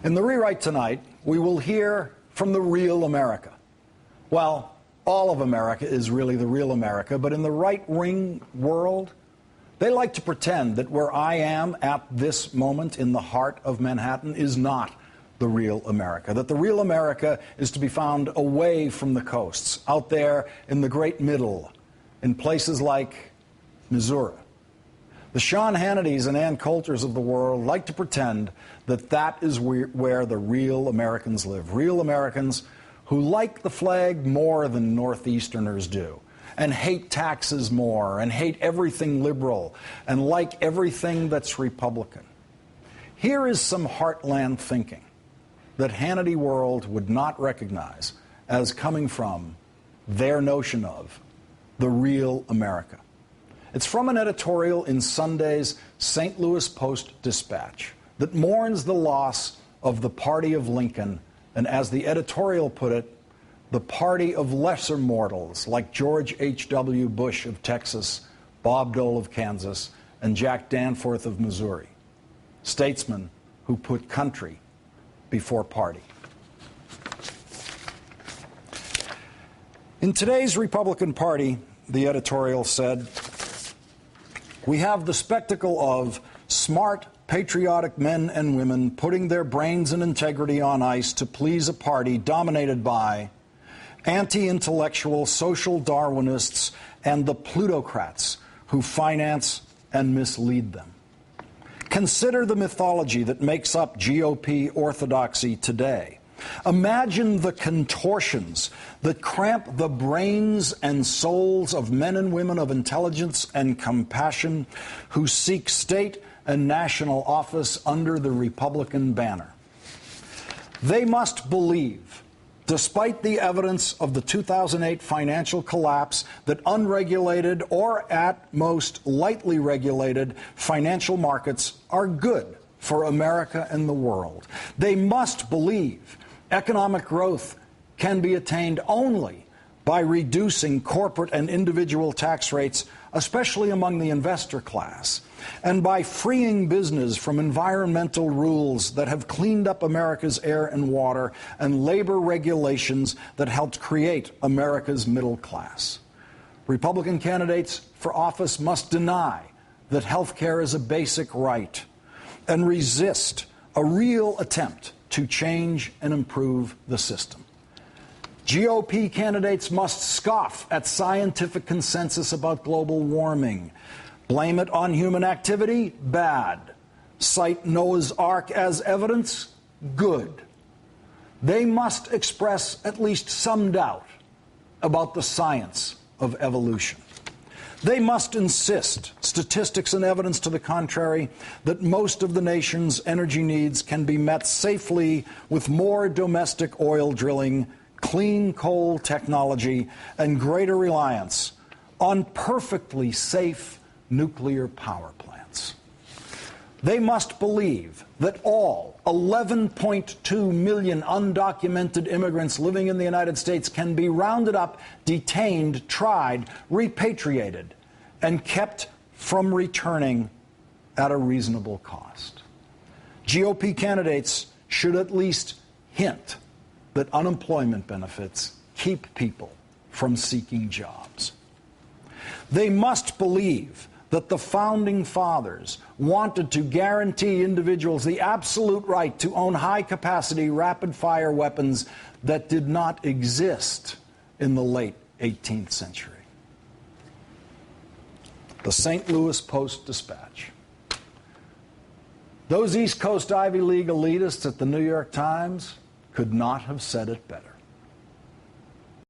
In the rewrite tonight, we will hear from the real America. Well, all of America is really the real America, but in the right-wing world, they like to pretend that where I am at this moment in the heart of Manhattan is not the real America, that the real America is to be found away from the coasts, out there in the great middle, in places like Missouri. The Sean Hannitys and Ann Coulters of the world like to pretend that that is where the real Americans live. Real Americans who like the flag more than Northeasterners do, and hate taxes more, and hate everything liberal, and like everything that's Republican. Here is some heartland thinking that Hannity world would not recognize as coming from their notion of the real America. It's from an editorial in Sunday's St. Louis Post-Dispatch that mourns the loss of the party of Lincoln, and as the editorial put it, the party of lesser mortals like George H.W. Bush of Texas, Bob Dole of Kansas, and Jack Danforth of Missouri, statesmen who put country before party. In today's Republican Party, the editorial said, we have the spectacle of smart, patriotic men and women putting their brains and integrity on ice to please a party dominated by anti-intellectual social Darwinists and the plutocrats who finance and mislead them. Consider the mythology that makes up GOP orthodoxy today. Imagine the contortions that cramp the brains and souls of men and women of intelligence and compassion who seek state and national office under the Republican banner. They must believe, despite the evidence of the 2008 financial collapse, that unregulated or at most lightly regulated financial markets are good for America and the world. They must believe economic growth can be attained only by reducing corporate and individual tax rates, especially among the investor class, and by freeing business from environmental rules that have cleaned up America's air and water and labor regulations that helped create America's middle class. Republican candidates for office must deny that health care is a basic right and resist a real attempt to change and improve the system. GOP candidates must scoff at scientific consensus about global warming. Blame it on human activity? Bad. Cite Noah's Ark as evidence? Good. They must express at least some doubt about the science of evolution. They must insist, statistics and evidence to the contrary, that most of the nation's energy needs can be met safely with more domestic oil drilling, clean coal technology, and greater reliance on perfectly safe nuclear power plants. They must believe that all 11.2 million undocumented immigrants living in the United States can be rounded up, detained, tried, repatriated, and kept from returning at a reasonable cost. GOP candidates should at least hint that unemployment benefits keep people from seeking jobs. They must believe that the Founding Fathers wanted to guarantee individuals the absolute right to own high-capacity, rapid-fire weapons that did not exist in the late 18th century. The St. Louis Post-Dispatch. Those East Coast Ivy League elitists at the New York Times could not have said it better.